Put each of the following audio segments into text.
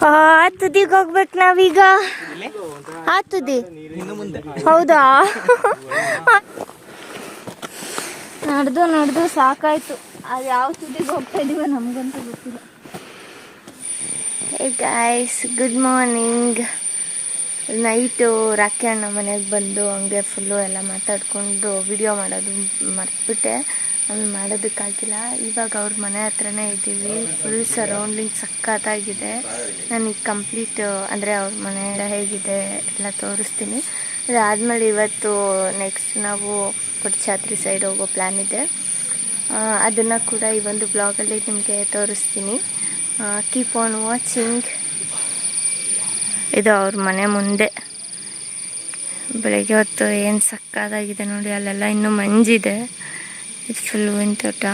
ಆ ತುದಿಗೆ ಹೋಗ್ಬೇಕು ನಾವೀಗ. ಆ ತುದಿ ಹೌದಾ? ನಡೆದು ಸಾಕಾಯ್ತು. ಅದು ಯಾವ ತುದಿಗೆ ಹೋಗ್ತಾ ಇದೀವ ನಮ್ಗಂತೂ ಗೊತ್ತಿಲ್ಲ. Hey guys, good morning. Night Rocky ಅಣ್ಣ ಮನೆಗೆ ಬಂದು ಹಂಗೆ ಫುಲ್ಲು ಎಲ್ಲ ಮಾತಾಡಿಕೊಂಡು ವಿಡಿಯೋ ಮಾಡೋದು ಮರ್ತ್ಬಿಟ್ಟೆ. ಆಮೇಲೆ ಮಾಡೋದಕ್ಕಾಗಿಲ್ಲ. ಇವಾಗ ಅವ್ರ ಮನೆ ಹತ್ರನೇ ಇದ್ದೀವಿ. ಫುಲ್ ಸರೌಂಡಿಂಗ್ ಸಖತ್ತಾಗಿದೆ. ನನಗೆ ಕಂಪ್ಲೀಟ್ ಅಂದರೆ ಅವ್ರ ಮನೆ ಹೇಗಿದೆ ಎಲ್ಲ ತೋರಿಸ್ತೀನಿ. ಅದಾದಮೇಲೆ ಇವತ್ತು ನೆಕ್ಸ್ಟ್ ನಾವು ಕೊಡಚಾದ್ರಿ ಸೈಡ್ ಹೋಗೋ ಪ್ಲ್ಯಾನ್ ಇದೆ. ಅದನ್ನು ಕೂಡ ಈ ಒಂದು ಬ್ಲಾಗಲ್ಲಿ ನಿಮಗೆ ತೋರಿಸ್ತೀನಿ. Keep on watching. ಇದು ಅವ್ರ ಮನೆ ಮುಂದೆ. ಬೆಳಗ್ಗೆ ಹೊತ್ತು ಏನು ಸಕ್ಕತ್ತಾಗಿದೆ ನೋಡಿ. ಅಲ್ಲೆಲ್ಲ ಇನ್ನೂ ಮಂಜಿದೆ. ಇದು ಫುಲ್ ಹೂವಿನ ತೋಟ.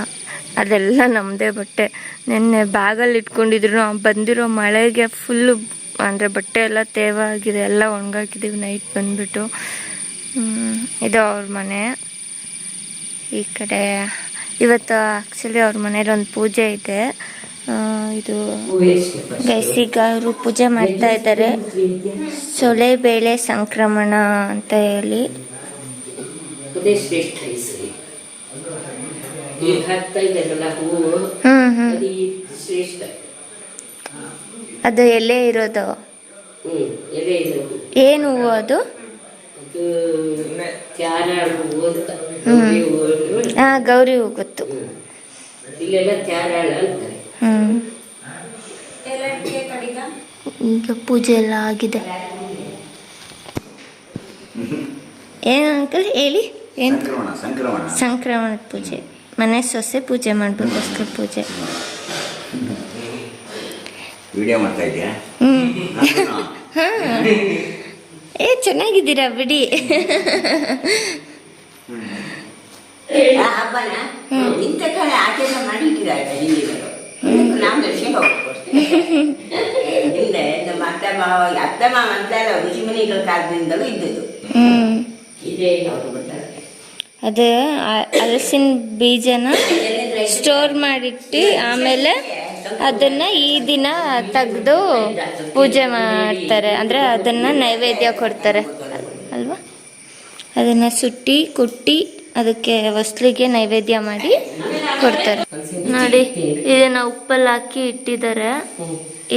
ಅದೆಲ್ಲ ನಮ್ಮದೇ ಬಟ್ಟೆ. ನೆನ್ನೆ ಬ್ಯಾಗಲ್ಲಿ ಇಟ್ಕೊಂಡಿದ್ರು. ಬಂದಿರೋ ಮಳೆಗೆ ಫುಲ್ಲು ಅಂದರೆ ಬಟ್ಟೆ ಎಲ್ಲ ತೇವಾಗಿದೆ. ಎಲ್ಲ ಒಣಗಾಕಿದ್ದೀವಿ ನೈಟ್ ಬಂದುಬಿಟ್ಟು. ಇದು ಅವ್ರ ಮನೆ. ಈ ಕಡೆ ಇವತ್ತು ಆ್ಯಕ್ಚುಲಿ ಅವ್ರ ಮನೇಲಿ ಒಂದು ಪೂಜೆ ಇದೆ. ಇದು ಗೈಸಿಗ ಅವರು ಪೂಜೆ ಮಾಡ್ತಾ ಇದ್ದಾರೆ. ಸೊಳೆ ಬೇಳೆ ಸಂಕ್ರಮಣ ಅಂತ ಹೇಳಿ. ಅದು ಎಲೆ ಇರೋದು. ಏನು ಹೂವು ಅದು? ಗೌರಿ ಹೂ ಗೊತ್ತು. ಈಗ ಪೂಜೆ ಎಲ್ಲ ಆಗಿದೆ. ಏನು ಅಂಕಲ್ ಹೇಳಿ? ಏನು? ಸಂಕ್ರಮಣದ ಪೂಜೆ. ಮನೆ ಸೊಸೆ ಪೂಜೆ ಮಾಡಬೇಕೋಸ್ಕರ ಪೂಜೆ. ಚೆನ್ನಾಗಿದ್ದೀರಾ ಬಿಡಿ. ಹಬ್ಬನ ಇಂಥ ಕಡೆ ಆಚರಣೆ ಮಾಡಿಟ್ಟಿದ್ದಾರೆ. ಹಿಂದೆ ನಮ್ಮ ಅತ್ತೆ ಮಾವ ಅಂತಾರೆ ಋಷಿಮುನಿಗಳ ಕಾಲದಿಂದಲೂ ಇದ್ದದ್ದು. ಇದೇ ಅದು ಹಲಸಿನ ಬೀಜನ ಸ್ಟೋರ್ ಮಾಡಿಟ್ಟು ಆಮೇಲೆ ಅದನ್ನ ಈ ದಿನ ತೆಗೆದು ಪೂಜೆ ಮಾಡ್ತಾರೆ. ಅಂದರೆ ಅದನ್ನ ನೈವೇದ್ಯ ಕೊಡ್ತಾರೆ ಅಲ್ವಾ? ಅದನ್ನ ಸುಟ್ಟಿ ಕುಟ್ಟಿ ಅದಕ್ಕೆ ಹೊಸ್ಲಿಗೆ ನೈವೇದ್ಯ ಮಾಡಿ ಕೊಡ್ತಾರೆ ನೋಡಿ. ಇದನ್ನ ಉಪ್ಪಲ್ಲಿ ಹಾಕಿ ಇಟ್ಟಿದ್ದಾರೆ.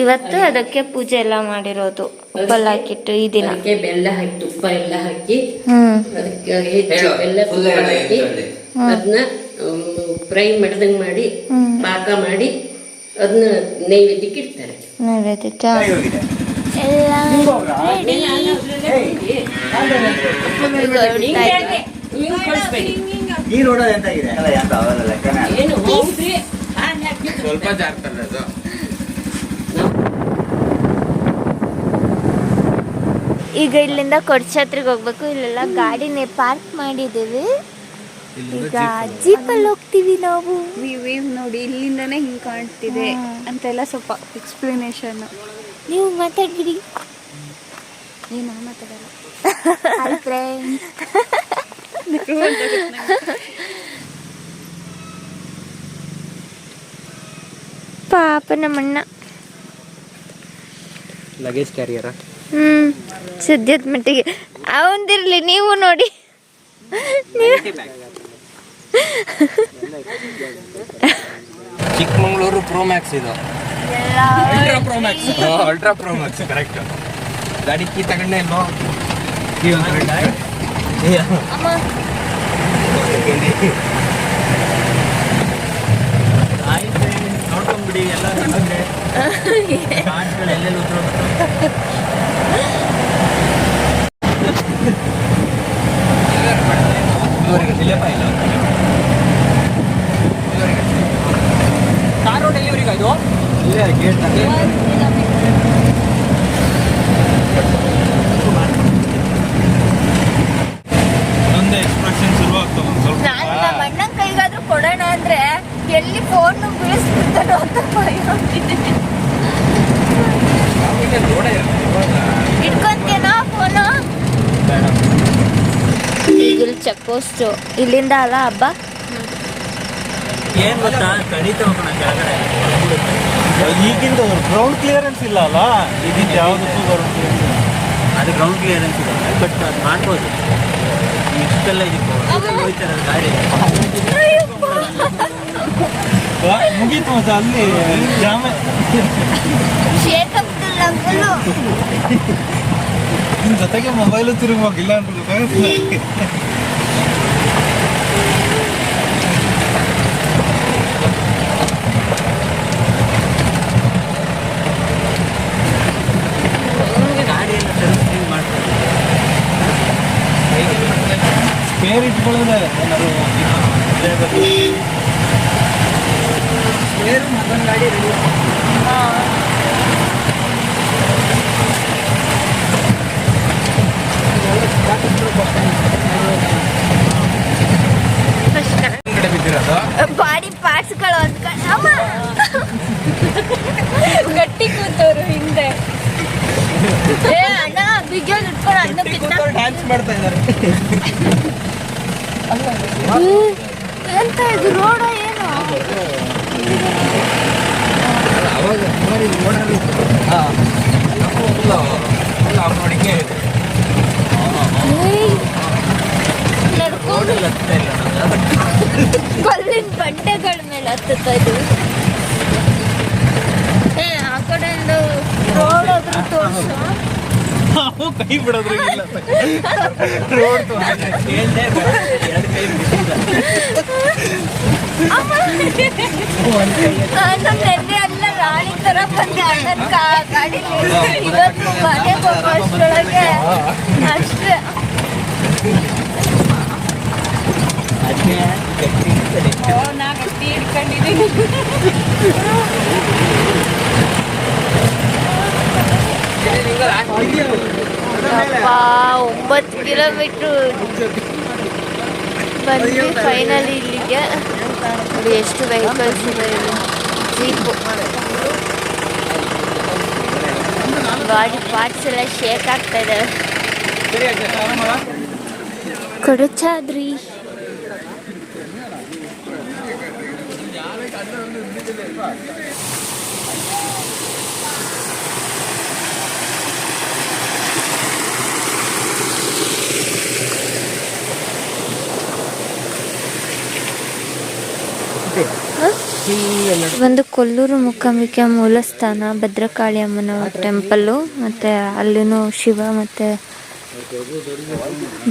ಇವತ್ತು ಅದಕ್ಕೆ ಪೂಜೆ ಎಲ್ಲ ಮಾಡಿರೋದು. ಉಪ್ಪಲ್ಲಿ ಹಾಕಿಟ್ಟು ಈ ದಿನ ಬೆಲ್ಲ ಹಾಕಿ ತುಪ್ಪ ಎಲ್ಲ ಹಾಕಿ ಅದಕ್ಕೆ ಬೆಲ್ಲ ಹಾಕಿ ಅದನ್ನ ಫ್ರೈ ಮಾಡ್ದಂಗೆ ಮಾಡಿ ಪಾಕ ಮಾಡಿ ಅದನ್ನ ನೈವೇದ್ಯಕ್ಕೆ ಇಡ್ತಾರೆ. ನೈವೇದ್ಯಕ್ಕೆ ಎಲ್ಲ ಈಗ ಇಲ್ಲಿಂದ ಕೊಡಚಾದ್ರಿಗೆ ಹೋಗ್ಬೇಕು. ಇಲ್ಲೆಲ್ಲ ಗಾಡಿನೇ ಪಾರ್ಕ್ ಮಾಡಿದ್ದೀವಿ. ಈಗ ಜೀಪಲ್ಲಿ ಹೋಗ್ತೀವಿ ನಾವು. ನೀವೇನು ನೋಡಿ ಇಲ್ಲಿಂದನೇ ಹಿಂಗೆ ಕಾಣ್ತಿದೆ ಅಂತೆಲ್ಲ ಸ್ವಲ್ಪ ಎಕ್ಸ್ಪ್ಲನೇಷನ್. ನೀವು ಮಾತಾಡ್ಬಿಡಿ. ಏನು ಮಾತಾಡಲ್ಲ. Hi friends. ಪಾಪ ನಮ್ಮಣ್ಣ ಲಗೇಜ್ ಕ್ಯಾರಿಯರ. ಸದ್ಯದ ಮಟ್ಟಿಗೆ ಅವಂದಿರ್ಲಿ. ನೀವು ನೋಡಿ ಚಿಕ್ಕಮಂಗ್ಳೂರು ಪ್ರೋ ಮ್ಯಾಕ್ಸ್. ಇದು ಅಲ್ಟ್ರಾ ಪ್ರೋ ಮ್ಯಾಕ್ಸ್ ಕರೆಕ್ಟ್. ಗಾಡಿ ಕೀ ತಗೊಂಡೆ ಇಲ್ವೋ? ನೋಡ್ಕೊಂಡ್ಬಿಡಿ ಎಲ್ಲ ಎಲ್ಲೆಲ್ಲ ಕಾರು ಡೆಲಿವರಿಗೆ ಇದು ಇಲ್ಲೇ ಗೇಟ್ ಒಂದೇ ಎಕ್ಸ್ಪ್ರೆಷನ್ ಶುರುವಾಗ್ತದೆ. ನಾನು ನಮ್ಮ ಅಣ್ಣನ ಕೈಗಾದ್ರೂ ಕೊಡೋಣ ಅಂದ್ರೆ ಎಲ್ಲಿ ಫೋನ್ ಬೀಳಿಸ್ಬಿಡ್ತಾರೋ ಅಂತ ಇಟ್ಕೊಂತೇನೋ ಫೋನು. ಈಗ ಚೆಕ್ ಪೋಸ್ಟ್ ಇಲ್ಲಿಂದ ಅಲ್ಲ ಹಬ್ಬ. ಏನ್ ಗೊತ್ತಾ ಕಡಿತ ಹೋಗೋಣ ಕೆಳಗಡೆ ಈಗಿಂದ ಗ್ರೌಂಡ್ ಕ್ಲಿಯರೆನ್ಸ್ ಇಲ್ಲ ಅಲ್ಲ ಈಗಿಂದ ಯಾವುದಕ್ಕೂ ಬರುತ್ತೆ ಅದು ಗ್ರೌಂಡ್ ಕ್ಲಿಯರೆನ್ಸ್ ಇದೆ ಬಟ್ ಅದು ಮಾಡ್ಬೋದು ಇಷ್ಟೆಲ್ಲ ಇದಕ್ಕೆ ಹೋಯ್ತಾರೆ ಗಾಡಿ ಮುಗೀತು ಮತ್ತೆ ಅಲ್ಲಿ ಜಾಮ ನಿನ್ ಜೊತೆಗೆ ಮೊಬೈಲು ತಿರುಗೋಗಿಲ್ಲ ಅಂತ ಸ್ಪೇರ್ ಇಟ್ಕೊಳ್ಳೋದೆ ಏನಾದ್ರು ಸ್ಪೇರ್ ಮತ್ತೊಂದು ಗಾಡಿ ರೆಡಿ ಬಾಡಿ ಪಾರ್ಟ್ಸ್ಗಳು ಗಟ್ಟಿ ಕೂತವ್ರು ಹಿಂದೆ ಅಣ್ಣ ಬಿಗಿಯೋದು ಇಟ್ಕೊಂಡು ಡ್ಯಾನ್ಸ್ ಮಾಡ್ತಾ ಇದ್ದಾರೆ ಎಂತ ಇದು ರೋಡ ಏನು ಕಲ್ಲಿನ ಬಂಡೆಗಳ ಮೇಲೆ ಹತ್ತುತ್ತಾ ಇದು ಆ ಕಡೆಯಿಂದ ರೋಡ್ ಆದ್ರೂ ತೋರಿಸು ಕೈ ಬಿಡೋದ್ರ ರೋಡ್ ನೆನ್ನೆ ಎಲ್ಲ ರಾಣಿ ತರ ಬಂದೆ ಅಣ್ಣನ ಗಾಡಿ ಇವತ್ತು ಮನೆಗೆ ಹೋಗೋಷ್ಟ್ರೊಳಗೆ ಅಷ್ಟೇ ನಾ ಗಟ್ಟಿ ಹಿಡ್ಕೊಂಡಿದ್ದೀನಿ ಅಪ್ಪ 9 ಕಿಲೋಮೀಟ್ರು ಬಂದ್ವಿ ಫೈನಲಿ ಇಲ್ಲಿಗೆ ನೋಡಿ ಎಷ್ಟು ವೆಹಿಕಲ್ಸ್ ಇದೆ ಇಲ್ಲಿ ಜೀಪು ಗಾಡಿ ಪಾರ್ಟ್ಸ್ ಎಲ್ಲ ಶೇಕ್ ಆಗ್ತಾ ಇದೆ ಕೊಡಚಾದ್ರಿ ಒಂದು ಕೊಲ್ಲೂರು ಮೂಕಾಂಬಿಕೆ ಮೂಲಸ್ಥಾನ ಭದ್ರಕಾಳಿ ಅಮ್ಮನ ಟೆಂಪಲ್ಲು ಮತ್ತು ಅಲ್ಲಿನೂ ಶಿವ ಮತ್ತು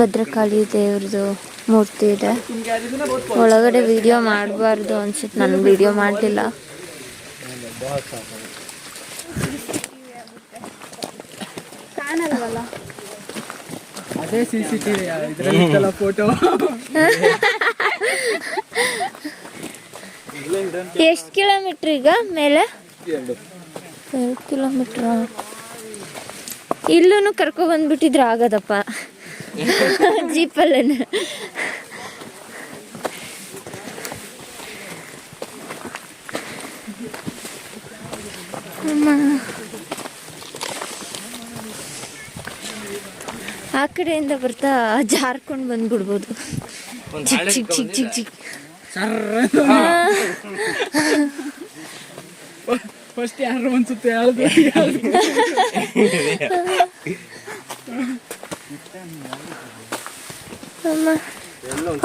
ಭದ್ರಕಾಳಿ ದೇವ್ರದ್ದು ಮೂರ್ತಿ ಇದೆ. ಒಳಗಡೆ ವಿಡಿಯೋ ಮಾಡಬಾರ್ದು ಅನ್ಸುತ್ತೆ, ನಾನು ವಿಡಿಯೋ ಮಾಡಲಿಲ್ಲ. ಕಾಣಲ್ವಲ್ಲ ಅದೇ CCTV ಇದರಲ್ಲಿ ಫೋಟೋ. ಎಷ್ಟು ಕಿಲೋಮೀಟ್ರ್ ಈಗ ಮೇಲೆ? 2 ಕಿಲೋಮೀಟ್ರ. ಇಲ್ಲೂ ಕರ್ಕೊಬಂದ್ಬಿಟ್ಟಿದ್ರೆ ಆಗೋದಪ್ಪ ಜೀಪಲ್ಲೇ. ಆ ಕಡೆಯಿಂದ ಬರ್ತಾ ಜಾರ್ಕೊಂಡು ಬಂದ್ಬಿಡ್ಬೋದು. ಚಿಕ್ ಚಿಕ್ ಚಿಕ್ ಚಿಕ್ ಚಿಕ್ ಫಸ್ಟ್ ಯಾರು ಅನ್ಸುತ್ತೆ ಯಾವ್ದು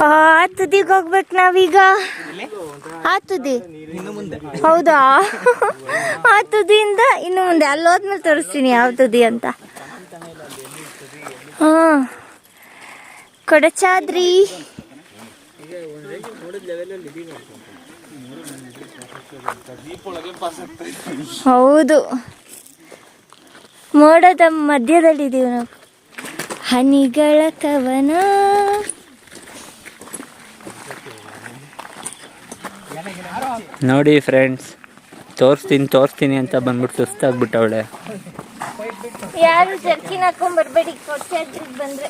ಆ ತುದಿಗೆ ಹೋಗ್ಬೇಕು ನಾವೀಗ. ಆ ತುದಿ ಹೌದಾ? ಆ ತುದಿಯಿಂದ ಇನ್ನು ಮುಂದೆ ಅಲ್ಲಿ ಹೋದ್ಮೇಲೆ ತೋರಿಸ್ತೀನಿ ಯಾವ ತುದಿ ಅಂತ. ಹಾ, ಕೊಡಚಾದ್ರಿ. ಹೌದು, ಮೋಡದ ಮಧ್ಯದಲ್ಲಿದ್ದೀವಿ ನಾವು. ಹನಿಗಳ ಕವನ. ನೋಡಿ ಫ್ರೆಂಡ್ಸ್, ತೋರಿಸ್ತೀನಿ ಅಂತ ಬಂದ್ಬಿಟ್ಟು ಸುಸ್ತಾಗ್ಬಿಟ್ಟವಳೆ. ಯಾರು ಜರ್ಕಿನ್ ಹಾಕೊಂಡ್ ಬರ್ಬೇಡಿ ಕೊಡಚಾದ್ರಿಗೆ ಬಂದ್ರೆ,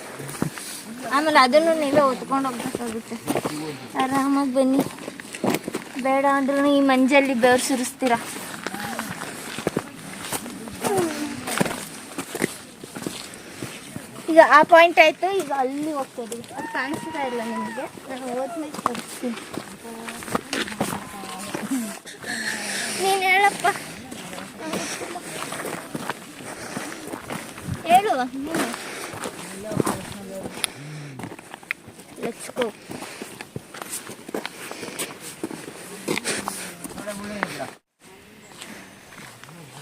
ಆಮೇಲೆ ಅದನ್ನು ನೀವೇ ಹೊತ್ಕೊಂಡು ಹೋಗ್ಬೇಕಾಗುತ್ತೆ. ಆರಾಮಾಗಿ ಬನ್ನಿ, ಬೇಡ ಅಂದ್ರೂ ಈ ಮಂಜಲ್ಲಿ ಬೆವರು ಸುರಿಸ್ತೀರ. ಈಗ ಆ ಪಾಯಿಂಟ್ ಆಯ್ತು, ಈಗ ಅಲ್ಲಿ ಹೋಗ್ತಾ ಇದೀವಿ. ಅದು ಕಾಣಿಸ್ತಾ ಇಲ್ಲ ನಿಮಗೆ, ನಾನು ಹೋದ್ಮೇಲೆ ತೋರಿಸ್ತೀನಿ. ಇಲ್ಲವ ಲೆಟ್ಸ್ ಗೋ.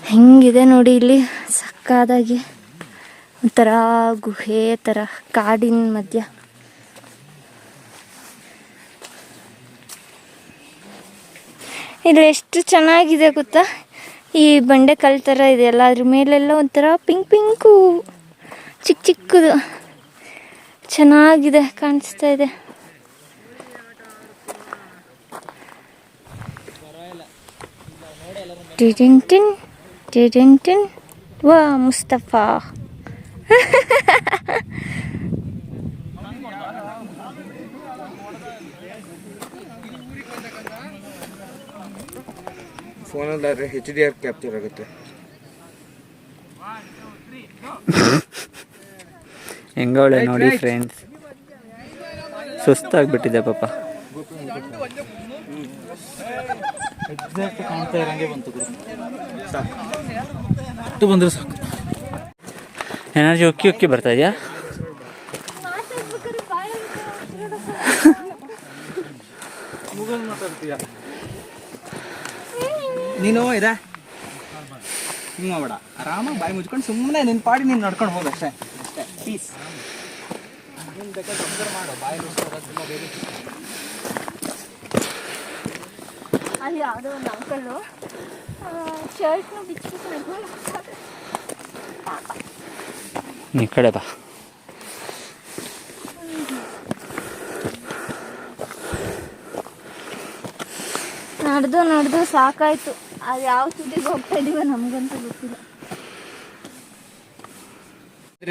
ಹೆಂಗಿದೆ ನೋಡಿ ಇಲ್ಲಿ ಸಕ್ಕದಾಗಿ ಒಂಥರ ಗುಹೆ ಥರ ಕಾಡಿನ ಮಧ್ಯ. ಇಲ್ಲಿ ಎಷ್ಟು ಚೆನ್ನಾಗಿದೆ ಗೊತ್ತಾ, ಈ ಬಂಡೆಕಲ್ಲು ಥರ ಇದೆಯಲ್ಲ, ಅದ್ರ ಮೇಲೆಲ್ಲ ಒಂಥರ ಪಿಂಕ್ ಪಿಂಕು ಚಿಕ್ಕ ಚಿಕ್ಕದು ಚೆನ್ನಾಗಿದೆ ಕಾಣಿಸ್ತಾ ಇದೆ. ಟಿನ್ ಟಿನ್ ಟಿನ್ ಟಿನ್ ವಾ ಮುಸ್ತಫಾ. ಫೋನಲ್ಲಾದ್ರೆ HDR ಕ್ಯಾಪ್ಚರ್ ಆಗುತ್ತೆ. ಹೆಂಗವಳೆ ನೋಡಿ ಫ್ರೆಂಡ್ಸ್, ಸುಸ್ತಾಗ್ಬಿಟ್ಟಿದೆ ಪಾಪ. ಎಕ್ಸಾಕ್ಟ್ ಕಾಣ್ತಾ ಇರಂಗೆ ಬಂತು ಸಾಕು, ಅಷ್ಟು ಬಂದರೆ ಸಾಕು. ಎನರ್ಜಿ ಉಕ್ಕಿ ಉಕ್ಕಿ ಬರ್ತಾ ಇದೆಯಾ? ಮಾತಾಡ್ತೀಯ ನೀನು ಇದೆ ಹಿಂಗೆ ಮಾಡಬೇಡ, ಆರಾಮಾಗಿ ಬಾಯಿ ಮುಚ್ಕೊಂಡು ಸುಮ್ಮನೆ ನಿನ್ನ ಪಾಡಿ ನೀನು ನಡ್ಕೊಂಡು ಹೋಗು ಅಷ್ಟೇ ಅಷ್ಟೇ ಪೀಸ್. ನೀನು ಬೇಕಾದ್ರೆ ಅಬ್ಸರ್ವ್ ಮಾಡು, ಬಾಯಿ ಮುಚ್ಕೊಂಡು ಬೇರೆ. ಅಲ್ಲಿ ಯಾವುದೋ ಒಂದು ಅಂಕಲು ಶರ್ಟ್ನ ಬಿಚ್ಚಿಬಿಟ್ಟು ಈ ಕಡೆ ಬಾ. ನಡೆದು ಸಾಕಾಯ್ತು. ಅದು ಯಾವ ತುದಿಗೆ ಹೋಗ್ತಾ ಇದೀವೋ ನಮಗಂತೂ ಗೊತ್ತಿಲ್ಲ.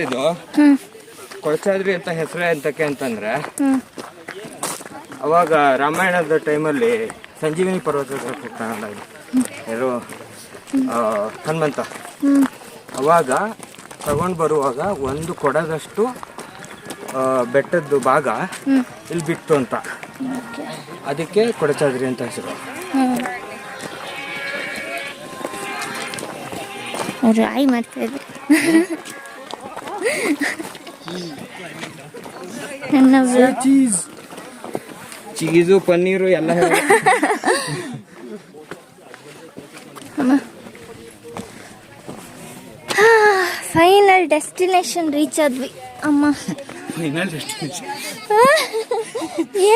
ಇದು ಕೊಳಚಾದ್ರಿ ಅಂತ ಹೆಸರೇ ಅಂತಕ್ಕೆ ಅಂತಂದ್ರೆ, ಅವಾಗ ರಾಮಾಯಣದ ಟೈಮಲ್ಲಿ ಸಂಜೀವಿನಿ ಪರ್ವತದ ಹೋಗ್ತಾನಲ್ಲ ಯಾರು ಹನುಮಂತ, ಅವಾಗ ತಗೊಂಡು ಬರುವಾಗ ಒಂದು ಕೊಡದಷ್ಟು ಬೆಟ್ಟದ್ದು ಭಾಗ ಇಲ್ಲಿ ಬಿಟ್ಟು ಅಂತ, ಅದಕ್ಕೆ ಕೊಡಚಾದ್ರಿ ಅಂತ ಹೆಸರು. ರಾಯಿ ಮಾಡ್ತಾ ಇದ್ರು ಚೀಸು ಪನ್ನೀರು ಎಲ್ಲ. ಫೈನಲ್ ಡೆಸ್ಟಿನೇಷನ್ ರೀಚ್ ಆದ್ವಿ ಅಮ್ಮ.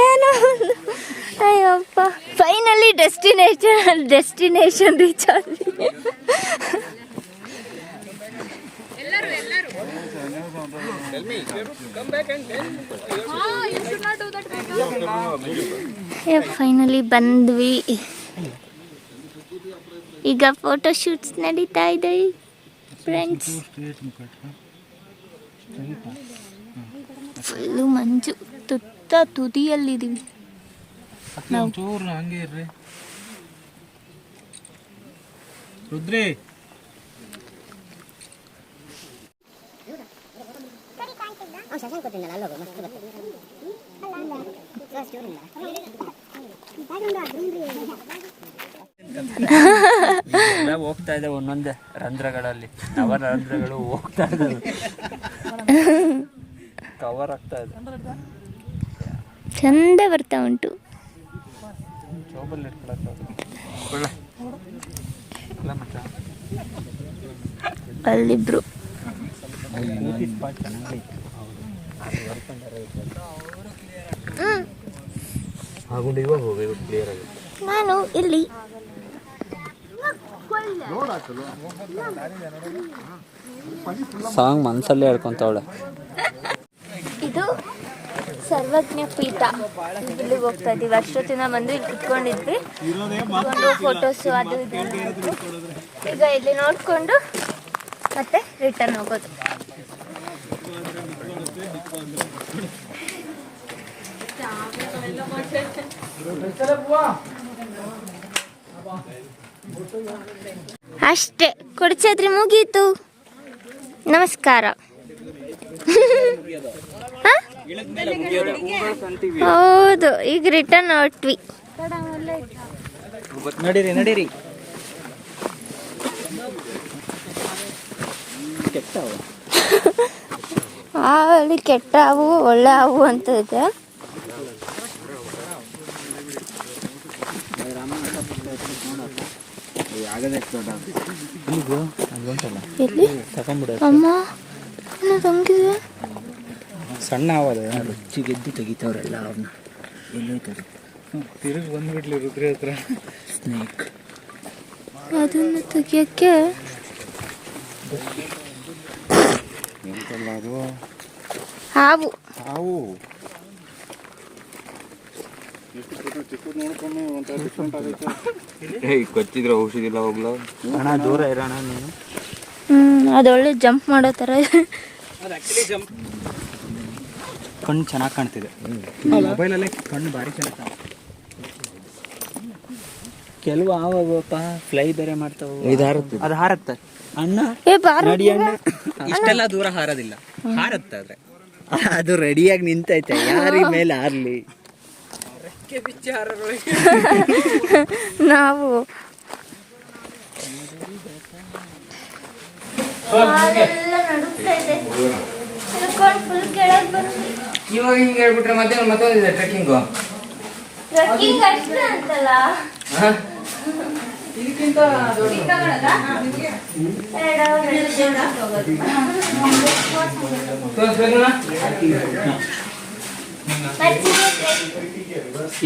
ಏನೋ ಅಯ್ಯಪ್ಪ, ಫೈನಲಿ ಡೆಸ್ಟಿನೇಷನ್ ರೀಚ್ ಆದ್ವಿ. ಫೈನಲಿ ಬಂದ್ವಿ. ಈಗ ಫೋಟೋ ಶೂಟ್ಸ್ ನಡೀತಾ ಇದೆ ಫ್ರೆಂಡ್ಸ್. ಫುಲ್ಲು ಮಂಜು, ತುದಿಯಲ್ಲಿದ್ದೀವಿ ನಾವು. ಹಂಗೆ ಇರ್ರಿ ರುದ್ರಿ. ಹೋಗ್ತಾ ಇದೆ ಒಂದೊಂದೇ ರಂಧ್ರಗಳಲ್ಲಿ, ನವರಂಧ್ರಗಳು ಹೋಗ್ತಾ ಇದ್ದಾವೆ, ಕವರ್ ಆಗ್ತಾ ಇದೆ. ಚಂದ ಬರ್ತಾ ಉಂಟು. ಜೋಬಲ್ಲಿ ಅಲ್ಲಿಬ್ರು ನಾನು ಇಲ್ಲಿ ಸಾಂಗ್ ಮನಸ್ಸಲ್ಲೇ ಹೇಳ್ಕೊಂತವಳೆ. ಇದು ಸರ್ವಜ್ಞ ಪೀಠ. ಇಲ್ಲಿಗೆ ಹೋಗ್ತಾ ಇದ್ದೀವಿ. ಅಷ್ಟೊತ್ತಿನ ಬಂದು ಇಲ್ಲಿ ಕುತ್ಕೊಂಡಿದ್ವಿ, ಫೋಟೋಸು ಅದು ಇದು. ಈಗ ಇಲ್ಲಿ ನೋಡಿಕೊಂಡು ಮತ್ತೆ ರಿಟರ್ನ್ ಹೋಗೋದು. ಅಷ್ಟೇ, ಕೊಡಚಾದ್ರಿ ಮುಗೀತು. ನಮಸ್ಕಾರ. ಹೌದು, ಈಗ ರಿಟರ್ನ್ ಹೊರಟ್ವಿ. ನಡೀರಿ ನಡೀರಿ. ಹಾವಲ್ಲಿ ಕೆಟ್ಟ ಹಾವು ಒಳ್ಳೆ ಹಾವು ಅಂತ ಇದೆ. ಎಲ್ಲಿ ಅಮ್ಮ ಹಂಗಿದೆ ಸಣ್ಣ ಹಾವಲ್ಲ ಗೆದ್ದು ತೆಗಿತಾವ್ರಲ್ಲ ಅವ್ರನ್ನ ಎಲ್ಲೋಯ್ತದೆ ತಿರುಗಿ ಬಂದ್ಬಿಡ್ಲಿ ರುದ್ರಿ ಹತ್ರ ಸ್ನೇಕ್ ಅದನ್ನು ತೆಗಿಯೋಕ್ಕೆ ಎಂತಲ್ಲ ಅದು ಹಾವು ಹಾವು ಕೊಚ್ಚಿದ್ರೆ ಔಷಧಿಲ್ಲ ಹೋಗ್ಲ ಅಣ್ಣ ದೂರ ಇರೋಣ ನೀನು. ಅದೊಳ್ಳೆ ಜಂಪ್ ಮಾಡೋ ಥರ ಇದೆ. ಕಣ್ಣು ಚೆನ್ನಾಗಿ ಕಾಣ್ತಿದೆ ಮೊಬೈಲಲ್ಲೇ ಕಣ್ಣು ಭಾರಿ ಚೆನ್ನಾಗಿ ಕಾಣ್ತಿದೆ. ಕೆಲವು ಆವಪ್ಪ ಫ್ಲೈ ಬೇರೆ ಮಾಡ್ತಾವ ಅದು ಹಾರತ್ತೆ ಅಣ್ಣ ನಡಿ ಅಣ್ಣ ಇಷ್ಟೆಲ್ಲ ದೂರ ಹಾರೋದಿಲ್ಲ ಹಾರತ್ತೆ ಆದ್ರೆ ಅದು ರೆಡಿಯಾಗಿ ನಿಂತೈತೆ ಯಾರಿ ಮೇಲೆ ಹಾರ್ಲಿ ನಾವು ಇವಾಗ ಹಿಂಗೆ ಹೇಳ್ಬಿಟ್ರೆ ಮತ್ತೆ ಮತ್ತೊಂದಿದೆ ಟ್ರೆಕ್ಕಿಂಗು ಅಂತಲ್ಲ ಇದಕ್ಕಿಂತ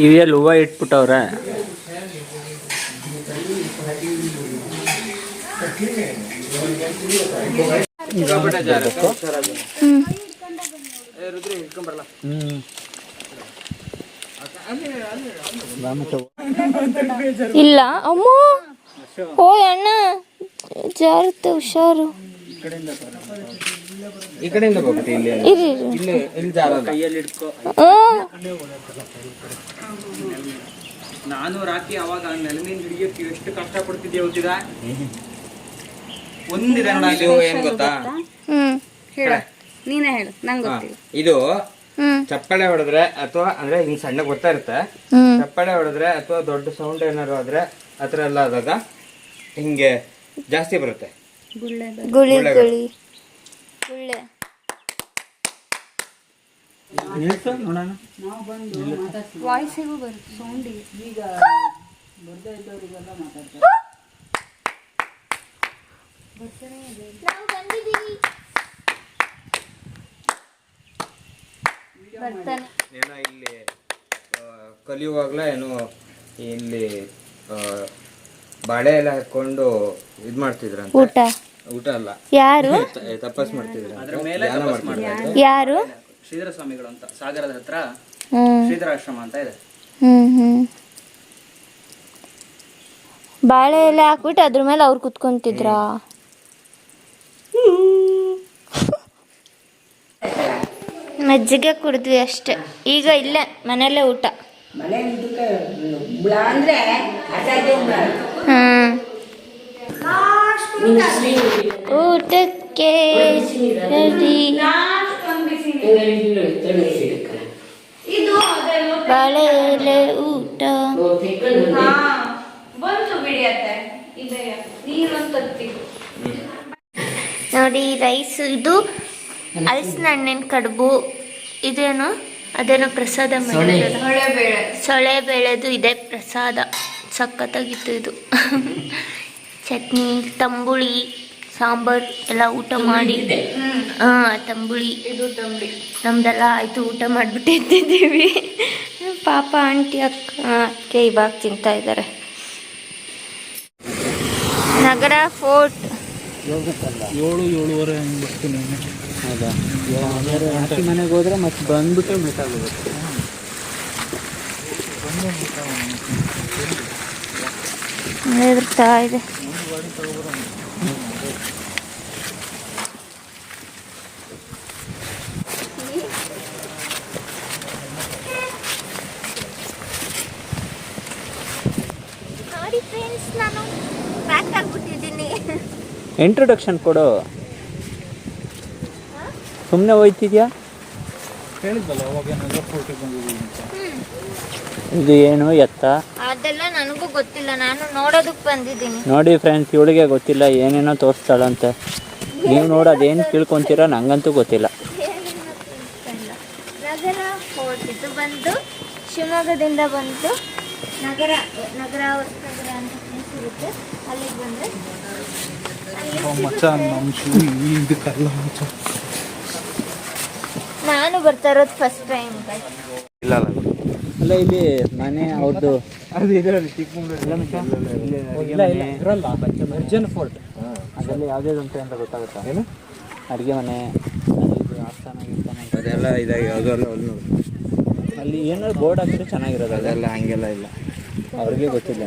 ಇವೆಲ್ಲ ಹೂವು ಇಟ್ಬಿಟ್ಟವ್ರೆ ಇಲ್ಲ ಅಮ್ಮ ಓ ಅಣ್ಣ ಜಾರುತ್ತೆ ಹುಷಾರು. ಈ ಕಡೆಯಿಂದ ಹೋಗುತ್ತೆ ಇಲ್ಲಿ ಇರಿ ಇಲ್ಲಿ ಇಲ್ಲಿ ಜಾಗ ಕೈಯಲ್ಲಿ ಇಟ್ಕೋ. ನಾನು ರಾಕಿ ಅವಾಗ ನೆಲಮೀನ್ ಹಿಡಿಯೋಕೆ ಎಷ್ಟು ಕಷ್ಟ ಪಡ್ತಿದ್ದೆ ಗೊತ್ತಿದ ಒಂದಿದೆ ನೋಡ ಇದು ಏನ್ ಗೊತ್ತಾ ಹೇಳ ನೀನೇ ಹೇಳು ನಂಗೆ ಗೊತ್ತಿಲ್ಲ. ಇದು ಚಪ್ಪಳೆ ಹೊಡೆದ್ರೆ ಅಥವಾ ಅಂದ್ರೆ ಹಿಂಗ್ ಸಣ್ಣ ಗೊತ್ತಾ ಇರುತ್ತೆ. ಚಪ್ಪಳೆ ಹೊಡೆದ್ರೆ ಅಥವಾ ದೊಡ್ಡ ಸೌಂಡ್ ಏನಾರು ಆದ್ರೆ ಆತರ ಎಲ್ಲ ಆದಾಗ ಹಿಂಗೆ ಜಾಸ್ತಿ ಬರುತ್ತೆ ಗುಳಿ ಗುಳಿ ಗುಳ್ಳೆ. ವಾಯ್ಸಿಗೂ ಬರುತ್ತೆ ಸೌಂಡಿಗೆ. ಏನೋ ಇಲ್ಲಿ ಕಲಿಯುವಾಗ್ಲೇ ಏನೋ ಇಲ್ಲಿ ಬಾಳೆ ಎಲ್ಲ ಹಾಕೊಂಡು ಇದ್ ಮಾಡ್ತಿದ್ರಂತೆ. ಊಟ ಅಲ್ಲ ಯಾರು ತಪಸ್ ಮಾಡ್ತಿದ್ರಂತೆ. ಯಾರು ಶ್ರೀಧರ ಸ್ವಾಮಿಗಳು ಅಂತ ಸಾಗರದ ಹತ್ರ ಶ್ರೀಧರ ಆಶ್ರಮ ಅಂತ ಇದೆ. ಬಾಳೆ ಎಲೆ ಹಾಕ್ಬಿಟ್ಟು ಅದ್ರ ಮೇಲೆ ಅವ್ರು ಕುತ್ಕೊಂತಿದ್ರ. ಮಜ್ಜಿಗೆ ಕುಡಿದ್ವಿ ಅಷ್ಟೇ. ಈಗ ಇಲ್ಲೇ ಮನೆಯಲ್ಲೇ ಊಟ. ಊಟಕ್ಕೆ ರೆಡಿ. ಬಾಳೆ ಎಲೆ ಊಟ ನೋಡಿ. ರೈಸ್, ಇದು ಹಲಸಿನ ಹಣ್ಣಿನ ಕಡುಬು, ಇದೇನು ಅದೇನೋ ಪ್ರಸಾದ ಸೊಳೆ ಬೇಳೆದು ಇದೆ ಪ್ರಸಾದ. ಸಖತ್ತಾಗಿತ್ತು ಇದು. ಚಟ್ನಿ, ತಂಬುಳಿ, ಸಾಂಬಾರ್ ಎಲ್ಲ ಊಟ ಮಾಡಿ ತಂಬುಳಿ ನಮ್ದೆಲ್ಲ ಆಯಿತು. ಊಟ ಮಾಡಿಬಿಟ್ಟು ಎದ್ದಿದ್ದೀವಿ. ಪಾಪ ಆಂಟಿ ಅಕ್ಕೆ ಇವಾಗ ತಿಂತಾ ಇದ್ದಾರೆ. ನಗರ ಫೋರ್ಟ್ 7-7:30 ಹಂಗೆ ಬರ್ತೀನಿ. ಹೌದಾ? ರಾತ್ರಿ ಮನೆಗೆ ಹೋದ್ರೆ ಮತ್ತೆ ಬಂದ್ಬಿಟ್ಟು ಬೇಕಾಗುತ್ತೆ. ಹೆದರ್ತಾ ಇದೆ. ನೋಡಿ ಫ್ರೆಂಡ್ಸ್, ನಾನು ಪ್ಯಾಕ್ ಆಗ್ಬಿಟ್ಟಿದ್ದೀನಿ. ಇಂಟ್ರೊಡಕ್ಷನ್ ಕೊಡು. ಸುಮ್ಮನೆ ಹೋಯ್ತಿದ್ಯಾ? ಹೇಳಿದ್ವಲ್ಲ ಅವಾಗ ನಗರ ಫೋರ್ಟಿಗೆ ಬಂದಿದ್ದೀವಿ ಅಂತ. ಇದು ಏನು ಎತ್ತ? ಅದೆಲ್ಲ ನನಗೂ ಗೊತ್ತಿಲ್ಲ, ನಾನು ನೋಡೋದಕ್ಕೆ ಬಂದಿದ್ದೀನಿ. ನೋಡಿ ಫ್ರೆಂಡ್ಸ್, ಇವಳಿಗೆ ಗೊತ್ತಿಲ್ಲ, ಏನೇನೋ ತೋರಿಸ್ತಾಳಂತೆ. ನೀವು ನೋಡಿ ಅದೇನು ತಿಳ್ಕೊಂತೀರ ನಂಗಂತೂ ಗೊತ್ತಿಲ್ಲ. ನಗರ ಫೋರ್ಟ್ ಇದು ಬಂದು ಶಿವಮೊಗ್ಗದಿಂದ ಬಂದು ನಗರ ಹೊಸನಗರ ಅಂತ ಪ್ಲೇಸ್ ಇರುತ್ತೆ. ಅಲ್ಲಿಗೆ ಬಂದರೆ ನಾನು ಬರ್ತಾ ಇರೋದು ಫಸ್ಟ್ ಟೈಮ್. ಇಲ್ಲ ಅಲ್ಲ ಇಲ್ಲಿ ಮನೆ ಅವ್ರದ್ದು ಅರ್ಜನ್ ಫೋರ್ಟ್ ಅದರಲ್ಲಿ ಯಾವುದೇ ಅಂತ ಗೊತ್ತಾಗುತ್ತಾ? ಏನು ಅಡುಗೆ ಮನೆ ಆಸ್ಥಾನ ಅದೆಲ್ಲ ಇದಾಗಿ ಅದೆಲ್ಲ ಅಲ್ಲಿ ಏನಾದ್ರು ಬೋರ್ಡ್ ಹಾಕಿದ್ರೆ ಚೆನ್ನಾಗಿರೋದು. ಅದೆಲ್ಲ ಹಂಗೆಲ್ಲ ಇಲ್ಲ, ಅವ್ರಿಗೆ ಗೊತ್ತಿಲ್ಲ.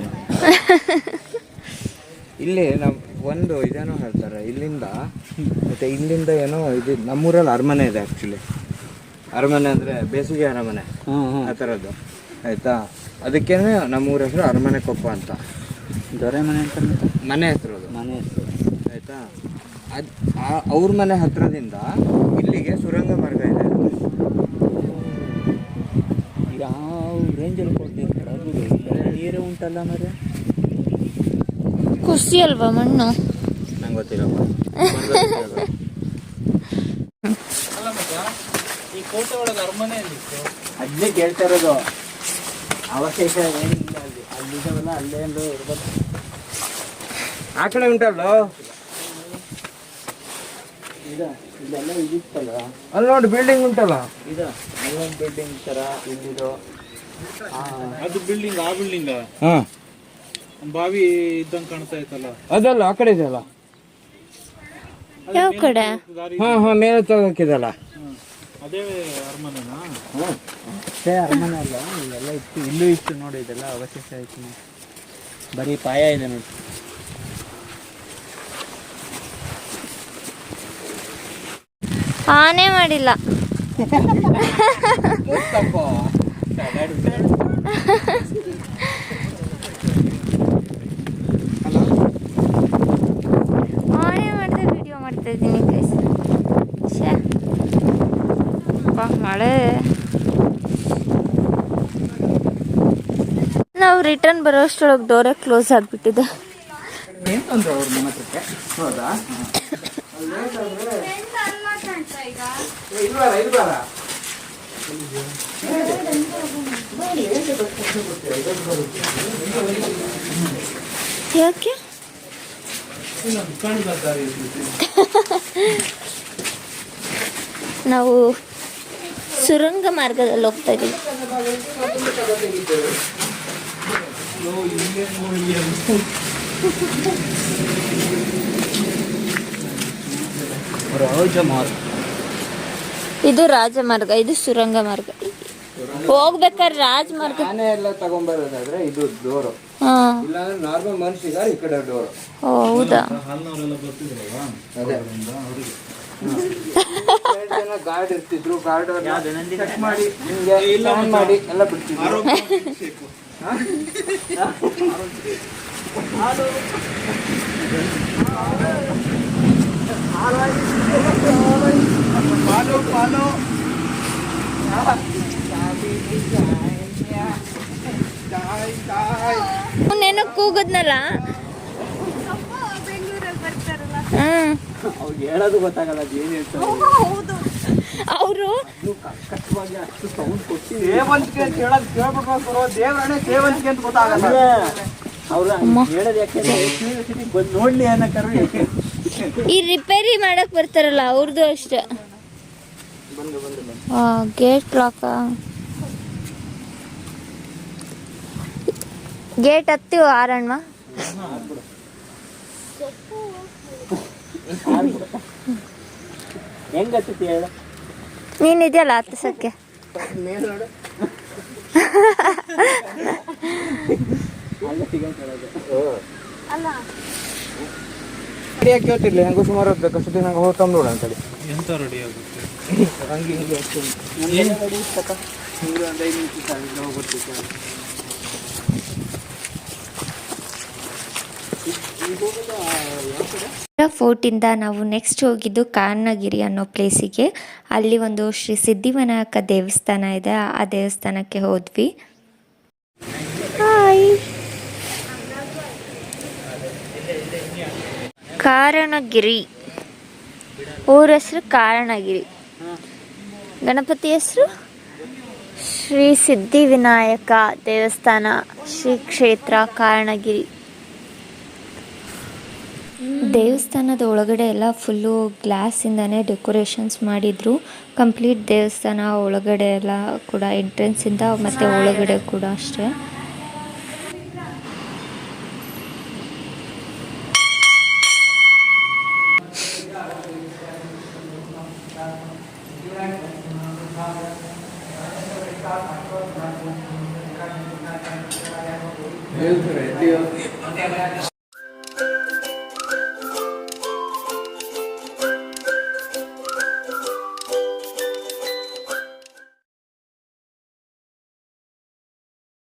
ಇಲ್ಲಿ ನಾವು ಒಂದು ಇದೇನೋ ಹೇಳ್ತಾರೆ ಇಲ್ಲಿಂದ, ಮತ್ತು ಇಲ್ಲಿಂದ ಏನೋ ಇದು ನಮ್ಮೂರಲ್ಲಿ ಅರಮನೆ ಇದೆ. ಆ್ಯಕ್ಚುಲಿ ಅರಮನೆ ಅಂದರೆ ಬೇಸಿಗೆ ಅರಮನೆ ಆ ಥರದ್ದು ಆಯಿತಾ. ಅದಕ್ಕೇ ನಮ್ಮೂರ ಹೆಸರು ಅರಮನೆ ಕೊಪ್ಪ ಅಂತ. ದೊರೆ ಮನೆ ಅಂತ ಮನೆ ಹೆಸರು ಅದು, ಮನೆ ಹೆಸರು ಆಯಿತಾ. ಅದು ಅವ್ರ ಮನೆ ಹತ್ತಿರದಿಂದ ಇಲ್ಲಿಗೆ ಸುರಂಗ ಮಾರ್ಗ ಇದೆ. ಯಾವ ರೇಂಜಲ್ಲಿ ಕೊಟ್ಟಿರ್ತಾರೆ ನೀರೇ ಉಂಟಲ್ಲ ಮರೆ. ಖುಷಿ ಅಲ್ವಾ ಮಣ್ಣು? ನಂಗೆ ಗೊತ್ತಿಲ್ಲಪ್ಪ. ಈ ಕೋಟೆ ಒಳಗೆ ಅರಮನೆ ಅಂದಿತ್ತು. ಅದನ್ನೇ ಕೇಳ್ತಾ ಇರೋದು. ಅವಶೇಷ ಏನಿಲ್ಲ ಅಲ್ಲಿ, ಅಲ್ಲಿದ್ದಾವಲ್ಲ ಅಲ್ಲೇ ಇರ್ಬೇಕು. ಆ ಕಡೆ ಉಂಟಲ್ಲ ಇದೆಲ್ಲ ಇದಿತ್ತಲ್ಲ, ಅಲ್ಲಿ ನೋಡಿ ಬಿಲ್ಡಿಂಗ್ ಉಂಟಲ್ಲ. ಇದು ಅಲ್ಲೊಂದು ಬಿಲ್ಡಿಂಗ್ ಥರ ಇಲ್ಲಿದು. ಅದು ಬಿಲ್ಡಿಂಗ್, ಆ ಬಿಲ್ಡಿಂಗ್ ಹಾಂ ಬಾವಿ ಇದ್ದಂಗೆ ಕಾಣ್ತಾ ಇತ್ತಲ್ಲ ಅದಲ್ಲ, ಆ ಕಡೆ ಇದೆಯಲ್ಲ. ಯಾವ ಕಡೆ? ಹಾಂ ಮೇಲೆ ತಗೋಕಿದಲ್ಲ. ಅದೇ ಅರಮನೆನಾ? ಅಷ್ಟೇ ಅರಮನೆ ಅಲ್ಲ, ಇಲ್ಲೆಲ್ಲ ಇತ್ತು, ಇಲ್ಲೂ ಇತ್ತು ನೋಡಿ. ಇದೆಲ್ಲ ಅವಶೇಷ ಆಯ್ತು ನೋಡಿ. ಬರೀ ಪಾಯ ಇದೆ ನೋಡಿ. ಆನೆ ಮಾಡಿಲ್ಲ. ಆನೆ ಮಾಡಿದೆ ವಿಡಿಯೋ ಮಾಡ್ತಾ ಇದ್ದೀನಿ ಗೈಸ್. ಮಳೆ. ನಾವು ರಿಟರ್ನ್ ಬರೋಷ್ಟರೊಳಗೆ ಡೋರೇ ಕ್ಲೋಸ್ ಆಗಿಬಿಟ್ಟಿದೆ. ಹೌದಾ? ಯಾಕೆ? ನಾವು ಸುರಂಗ ಮಾರ್ಗದಲ್ಲಿ ಹೋಗ್ತಾ ಇದ್ದೀವಿ. ಇದು ರಾಜಮಾರ್ಗ, ಇದು ಸುರಂಗ ಮಾರ್ಗ. ಹೋಗ್ಬೇಕಾದ್ರೆ ರಾಜಮಾರ್ಗ. ಆನೆ ಎಲ್ಲ ತಗೊಂಡ್ಬರೋದಾದ್ರೆ ಇದು ಡೋರು, ಇಲ್ಲಾಂದ್ರೆ ನಾರ್ಮಲ್ ಮನುಷ್ಯಗಾರ ಈ ಕಡೆ ಡೋರು. ಓ ಹೌದಾ? ಅದೇ ಗಾರ್ಡ್ ಇರ್ತಿದ್ರು, ಗಾರ್ಡ್ ಚೆಕ್ ಮಾಡಿ ನಿಮ್ಗೆ ಸ್ಕ್ಯಾನ್ ಮಾಡಿ ಎಲ್ಲ ಬಿಡ್ತಿದ್ರು. ಅವನೇನೋ ಕೂಗದ್ನಲ್ಲ. ಅವ್ರಿಗೆ ಹೇಳೋದು ಗೊತ್ತಾಗಲ್ಲ, ಅದು ಏನು ಹೇಳ್ತಾರೆ ಅವರು. ಅಷ್ಟು ಸೌಂಡ್ ಕೊಟ್ಟು ಸೇವಂತಿಗೆ ಅಂತ ಹೇಳೋದು ಕೇಳ್ಬಿಡ್ಬೇಕು, ದೇವರೇ ಸೇವಂತಿಗೆ ಅಂತ ಗೊತ್ತಾಗಲ್ಲ. ಅವ್ರು ಹೇಳೋದು ಯಾಕೆಂದ್ರೆ ಕ್ಯೂರಿಯಾಸಿಟಿ ಬಂದು ನೋಡ್ಲಿ ಅನ್ನಕ್ಕಾರೆ. ಈ ರಿಪೇರಿ ಮಾಡಕ್ ಬರ್ತಾರಲ್ಲ ಅವ್ರದ್ದು ಅಷ್ಟೇ. ಗೇಟ್ ಲಾಕ. ಗೇಟ್ ಹತ್ತಿ ಆರಣ್ಣ. ಹೆಂಗತ್ತಿ ಹೇಳ, ನೀನಿದೆಯಲ್ಲ ಹತ್ತಿಸಕ್ಕೆ. ಯಾಕೆ ಹೇಳ್ತಿರ್ಲಿ ಹೆಂಗೋ ಸುಮಾರು ಹೊತ್ತು ಅಷ್ಟು ದಿನ ಹೋಗ್ತಾವ್ ನೋಡ ಅಂತೇಳಿ. ಎಂತ ರೆಡಿ ಆಗುತ್ತೆ ಹಂಗೆ ಹಿಂಗೆ ಅಷ್ಟು ಫೋರ್ಟಿಂದ ನಾವು ನೆಕ್ಸ್ಟ್ ಹೋಗಿದ್ದು ಕಾನಗಿರಿ ಅನ್ನೋ ಪ್ಲೇಸಿಗೆ. ಅಲ್ಲಿ ಒಂದು ಶ್ರೀ ಸಿದ್ಧಿವಿನಾಯಕ ದೇವಸ್ಥಾನ ಇದೆ, ಆ ದೇವಸ್ಥಾನಕ್ಕೆ ಹೋದ್ವಿ. ಹಾಯ್. ಕಾರಣಗಿರಿ ಊರ ಹೆಸರು ಕಾರಣಗಿರಿ. ಗಣಪತಿ ಹೆಸರು ಶ್ರೀ ಸಿದ್ಧಿವಿನಾಯಕ ದೇವಸ್ಥಾನ, ಶ್ರೀ ಕ್ಷೇತ್ರ ಕಾರಣಗಿರಿ. ದೇವಸ್ಥಾನದ ಒಳಗಡೆ ಎಲ್ಲ ಫುಲ್ಲು ಗ್ಲಾಸಿಂದನೇ ಡೆಕೋರೇಷನ್ಸ್ ಮಾಡಿದರು. ಕಂಪ್ಲೀಟ್ ದೇವಸ್ಥಾನ ಒಳಗಡೆ ಎಲ್ಲ ಕೂಡ ಎಂಟ್ರೆನ್ಸಿಂದ ಮತ್ತು ಒಳಗಡೆ ಕೂಡ ಅಷ್ಟೇ.